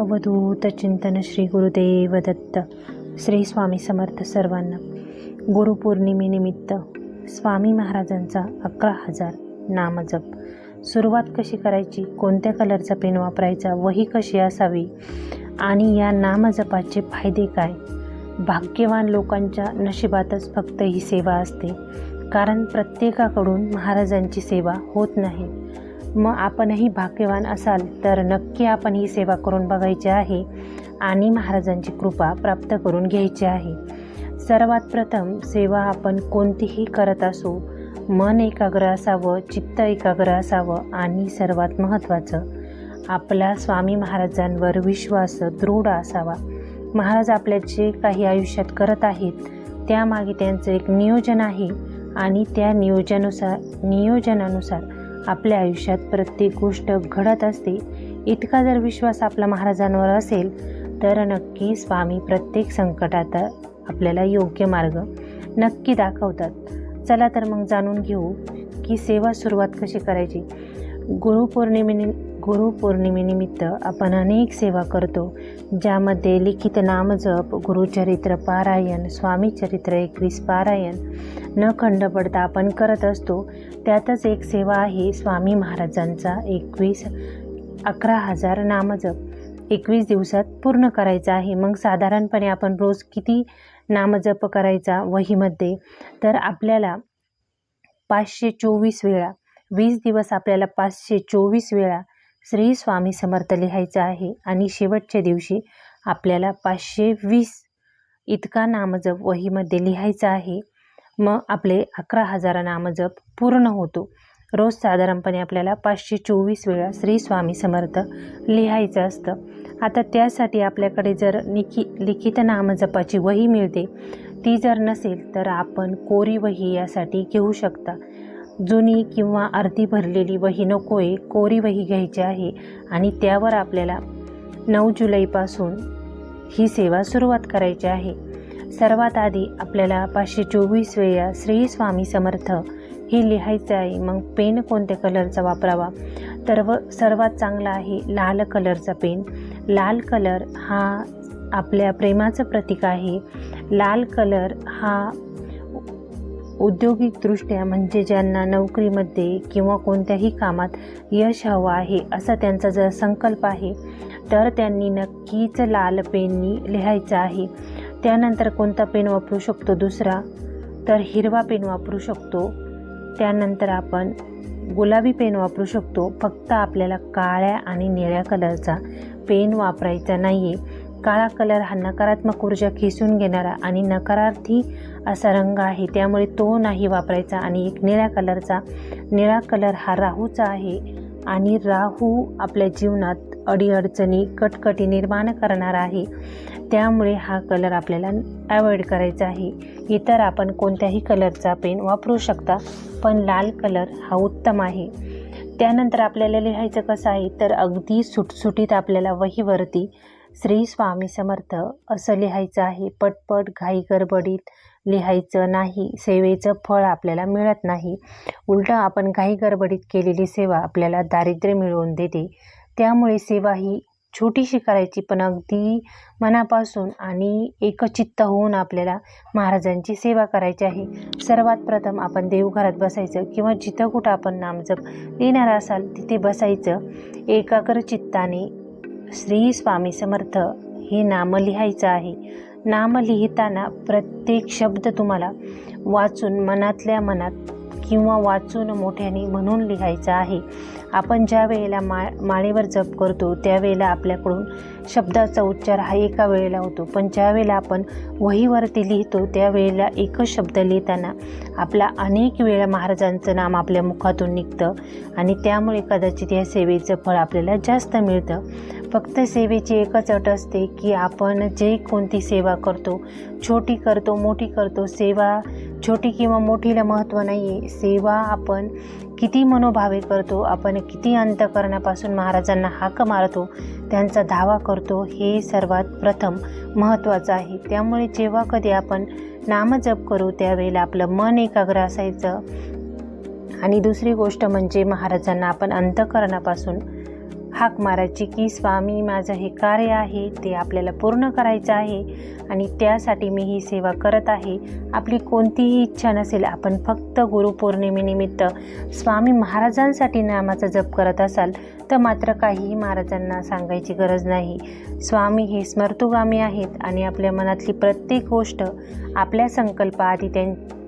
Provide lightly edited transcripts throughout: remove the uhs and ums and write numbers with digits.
अवधूत चिंतन श्री गुरुदेव दत्त. श्री स्वामी समर्थ सर्वांना. गुरुपौर्णिमेनिमित्त स्वामी महाराजांचा 11,000 नामजप. सुरुवात कशी करायची, कोणत्या कलरचा पेन वापरायचा, वही कशी असावी आणि या नामजपाचे फायदे काय. भाग्यवान लोकांच्या नशिबातच फक्त ही सेवा असते, कारण प्रत्येकाकडून महाराजांची सेवा होत नाही. मग आपणही भाग्यवान असाल तर नक्की आपण ही सेवा करून बघायची आहे आणि महाराजांची कृपा प्राप्त करून घ्यायची आहे. सर्वात प्रथम सेवा आपण कोणतीही करत असो, मन एकाग्र असावं, चित्त एकाग्र असावं आणि सर्वात महत्त्वाचं आपला स्वामी महाराजांवर विश्वास दृढ असावा. महाराज आपल्या जे काही आयुष्यात करत आहेत त्यामागे त्यांचं एक नियोजन आहे आणि त्या नियोजनानुसार आपल्या आयुष्यात प्रत्येक गोष्ट घडत असते. इतका जर विश्वास आपला महाराजांवर असेल तर नक्की स्वामी प्रत्येक संकटात आपल्याला योग्य मार्ग नक्की दाखवतात. चला तर मग जाणून घेऊ की सेवा सुरुवात कशी करायची. गुरुपौर्णिमेनिमित्त आपण अनेक सेवा करतो, ज्यामध्ये लिखित नामजप, गुरुचरित्र पारायण, स्वामी चरित्र 21 पारायण न खंड पडता आपण करत असतो. त्यातच एक सेवा आहे स्वामी महाराजांचा 11,000 नामजप 21 दिवसात पूर्ण करायचा आहे. मग साधारणपणे आपण रोज किती नामजप करायचा वहीमध्ये, तर आपल्याला 524 वेळा, 20 दिवस आपल्याला 524 वेळा श्री स्वामी समर्थ लिहायचं आहे आणि शेवटच्या दिवशी आपल्याला 520 इतका नामजप वहीमध्ये लिहायचा आहे. मग आपले 11,000 नामजप पूर्ण होतो. रोज साधारणपणे आपल्याला 524 वेळा श्री स्वामी समर्थ लिहायचं असतं. आता त्यासाठी आपल्याकडे जर लिखित नामजपाची वही मिळते, ती जर नसेल तर आपण कोरी वही यासाठी घेऊ शकता. जुनी किंवा अर्धी भरलेली वही नको आहे, कोरी वही घ्यायची आहे आणि त्यावर आपल्याला 9 जुलैपासून ही सेवा सुरुवात करायची आहे. सर्वात आधी आपल्याला 524 वेळा श्री स्वामी समर्थ हे लिहायचं आहे. मग पेन कोणत्या कलरचा वापरावा, तर सर्वात चांगला आहे लाल कलरचा पेन. लाल कलर हा आपल्या प्रेमाचं प्रतीक आहे. लाल कलर हा औद्योगिकदृष्ट्या, म्हणजे ज्यांना नोकरीमध्ये किंवा कोणत्याही कामात यश हवं आहे असा त्यांचा जर संकल्प आहे तर त्यांनी नक्कीच लाल पेननी लिहायचं आहे. त्यानंतर कोणता पेन वापरू शकतो दुसरा, तर हिरवा पेन वापरू शकतो. त्यानंतर आपण गुलाबी पेन वापरू शकतो. फक्त आपल्याला काळ्या आणि निळ्या कलरचा पेन वापरायचा नाही आहे. काळा कलर हा नकारात्मक ऊर्जा खेचून घेणारा आणि नकारार्थी असा रंग आहे, त्यामुळे तो नाही वापरायचा. आणि एक निळा कलर हा राहूचा आहे आणि राहू आपल्या जीवनात अडीअडचणी, कटकटी निर्माण करणार आहे, त्यामुळे हा कलर आपल्याला अवॉइड करायचा आहे. इतर आपण कोणत्याही कलरचा पेन वापरू शकता, पण लाल कलर हा उत्तम आहे. त्यानंतर आपल्याला लिहायचं कसं आहे, तर अगदी सुटसुटीत आपल्याला वहीवरती श्री स्वामी समर्थ असं लिहायचं आहे. पटपट घाई गडबडीत लिहायचं नाही. सेवेचं फळ आपल्याला मिळत नाही. उलटं आपण घाई गडबडीत केलेली सेवा आपल्याला दारिद्र्य मिळवून देते. त्यामुळे सेवा ही छोटीशी करायची, पण अगदी मनापासून आणि एकचित्त होऊन आपल्याला महाराजांची सेवा करायची आहे. सर्वात प्रथम आपण देवघरात बसायचं किंवा जिथं कुठं आपण नामजप लिहिणार असाल तिथे बसायचं. एकाग्र चित्ताने श्री स्वामी समर्थ हे नाम लिहायचं आहे. नाम लिहिताना प्रत्येक शब्द तुम्हाला वाचून मनातल्या मनात किंवा वाचून मोठ्याने म्हणून लिहायचं आहे. आपण ज्या वेळेला माळेवर जप करतो त्यावेळेला आपल्याकडून शब्दाचा उच्चार हा एका वेळेला होतो, पण ज्या वेळेला आपण वहीवरती लिहितो त्यावेळेला एकच शब्द लिहिताना आपला अनेक वेळा महाराजांचं नाम आपल्या मुखातून निघतं आणि त्यामुळे कदाचित या सेवेचं फळ आपल्याला जास्त मिळतं. फक्त सेवेची एकच अट असते की आपण जे कोणती सेवा करतो, छोटी करतो मोठी करतो, सेवा छोटी किंवा मोठीला महत्त्व नाही आहे. सेवा आपण किती मनोभावे करतो, आपण किती अंतःकरणापासून महाराजांना हाक मारतो, त्यांचा धावा करतो, हे सर्वात प्रथम महत्त्वाचं आहे. त्यामुळे जेव्हा कधी आपण नामजप करू त्यावेळेला आपलं मन एकाग्र असायचं. आणि दुसरी गोष्ट म्हणजे महाराजांना आपण अंतःकरणापासून हाक मारायची की स्वामी माझं हे कार्य आहे ते आपल्याला पूर्ण करायचं आहे आणि त्यासाठी मी ही सेवा करत आहे. आपली कोणतीही इच्छा नसेल, आपण फक्त गुरुपौर्णिमेनिमित्त स्वामी महाराजांसाठी नामाचा जप करत असाल तर मात्र काहीही महाराजांना सांगायची गरज नाही. स्वामी हे स्मर्तुगामी आहेत आणि आपल्या मनातली प्रत्येक गोष्ट आपल्या संकल्पाआधी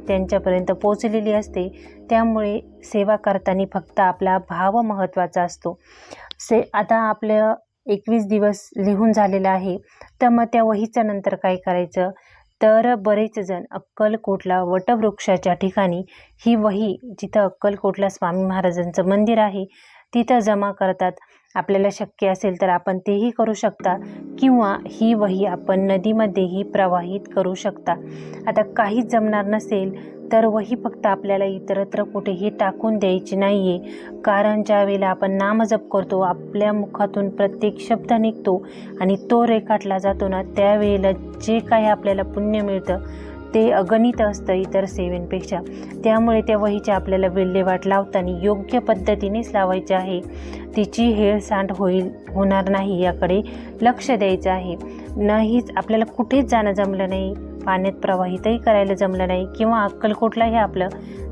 त्यांच्यापर्यंत पोचलेली असते. त्यामुळे सेवा करताना फक्त आपला भाव महत्त्वाचा असतो. आता आपलं 21 दिवस लिहून झालेला आहे, तर मग त्या वहीचं नंतर काय करायचं, तर बरेच जण अक्कलकोटला वटवृक्षाच्या ठिकाणी ही वही, जिथं अक्कलकोटला स्वामी महाराजांचं मंदिर आहे तिथं जमा करतात. आपल्याला शक्य असेल तर आपण तेही करू शकता किंवा ही वही आपण नदीमध्येही प्रवाहित करू शकता. आता काहीच जमणार नसेल तर वही फक्त आपल्याला इतरत्र कुठेही टाकून द्यायची नाही आहे, कारण ज्या वेळेला आपण नामजप करतो आपल्या मुखातून प्रत्येक शब्द निघतो आणि तो रेखाटला जातो ना, त्यावेळेला जे काही आपल्याला पुण्य मिळतं ते अगणित असतं इतर सेवेंपेक्षा. त्यामुळे त्या वहीच्या आपल्याला विल्हेवाट लावताना योग्य पद्धतीनेच लावायची आहे. तिची हेळसांड होणार नाही याकडे लक्ष द्यायचं आहे. नाहीच आपल्याला कुठेच जाणं जमलं नाही, पाण्यात प्रवाहितही करायला जमलं नाही किंवा अक्कलकोटलाही आपलं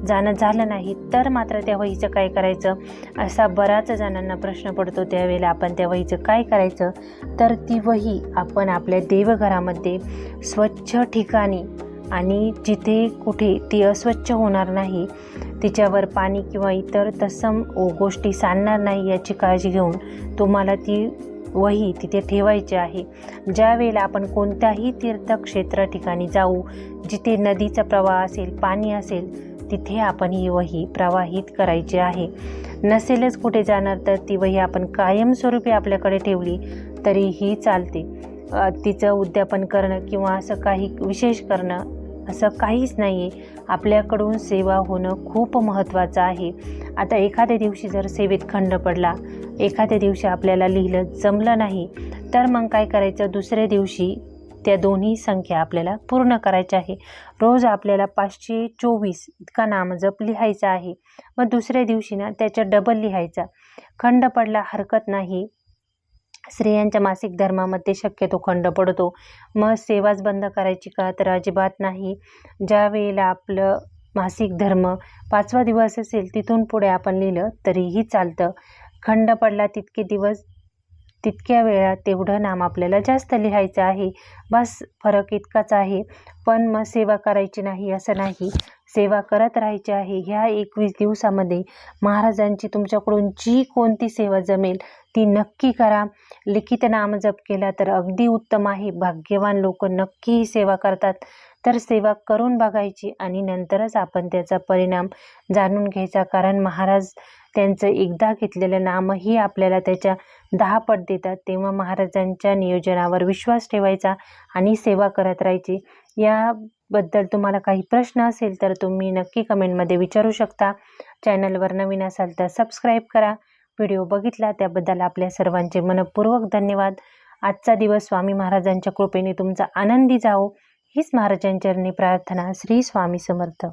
जाणं झालं नाही, तर मात्र त्या वहीचं काय करायचं, असा बऱ्याच जणांना प्रश्न पडतो. त्यावेळेला आपण त्या वहीचं काय करायचं, तर ती वही आपण आपल्या देवघरामध्ये स्वच्छ ठिकाणी आणि जिथे कुठे ती अस्वच्छ होणार नाही, तिच्यावर पाणी किंवा इतर तत्सम गोष्टी सांडणार नाही याची काळजी घेऊन तुम्हाला ती वही तिथे ठेवायची आहे. ज्या वेळेला आपण कोणत्याही तीर्थक्षेत्र ठिकाणी जाऊ, जिथे नदीचा प्रवाह असेल, पाणी असेल, तिथे आपण ही वही प्रवाहित करायची आहे. नसेलच कुठे जाणार तर ती वही आपण कायमस्वरूपी आपल्याकडे ठेवली तरीही चालते. तिचं उद्यापन करणं किंवा असं काही विशेष करणं असं काहीच नाही आहे. आपल्याकडून सेवा होणं खूप महत्त्वाचं आहे. आता एखाद्या दिवशी जर सेवेत खंड पडला, एखाद्या दिवशी आपल्याला लिहिलं जमलं नाही, तर मग काय करायचं, दुसऱ्या दिवशी त्या दोन्ही संख्या आपल्याला पूर्ण करायच्या आहे. रोज आपल्याला 524 इतका नामजप लिहायचा आहे. मग दुसऱ्या दिवशी ना त्याच्या डबल लिहायचा. खंड पडला हरकत नाही, स्त्रियांच्या मासिक धर्मामध्ये शक्यतो खंड पडतो. मग सेवाच बंद करायची का, तर अजिबात नाही. ज्या वेळेला आपलं मासिक धर्म 5वा दिवस असेल तिथून पुढे आपण लिहिलं तरीही चालतं. खंड पडला तितके दिवस तितक्या वेळा तेवढं नाम आपल्याला जास्त लिहायचं आहे. बस फरक इतकाच आहे. पण मग सेवा करायची नाही असं नाही, सेवा करत राहायची आहे. ह्या 21 दिवसामध्ये महाराजांची तुमच्याकडून जी कोणती सेवा जमेल ती नक्की करा. लिखित नामजप केला तर अगदी उत्तम आहे. भाग्यवान लोक नक्की ही सेवा करतात. तर सेवा करून बघायची आणि नंतरच आपण त्याचा परिणाम जाणून घ्यायचा, कारण महाराज त्यांचं एकदा घेतलेलं नामही आपल्याला त्याच्या 10 पट देतात. तेव्हा महाराजांच्या नियोजनावर विश्वास ठेवायचा आणि सेवा करत राहायची. याबद्दल तुम्हाला काही प्रश्न असेल तर तुम्ही नक्की कमेंटमध्ये विचारू शकता. चॅनलवर नवीन असाल तर सबस्क्राईब करा. व्हिडिओ बघितला त्याबद्दल आपल्या सर्वांचे मनःपूर्वक धन्यवाद. आजचा दिवस स्वामी महाराजांच्या कृपेने तुमचा आनंदी जाओ हीच महाराजांचरणी प्रार्थना. श्री स्वामी समर्थ.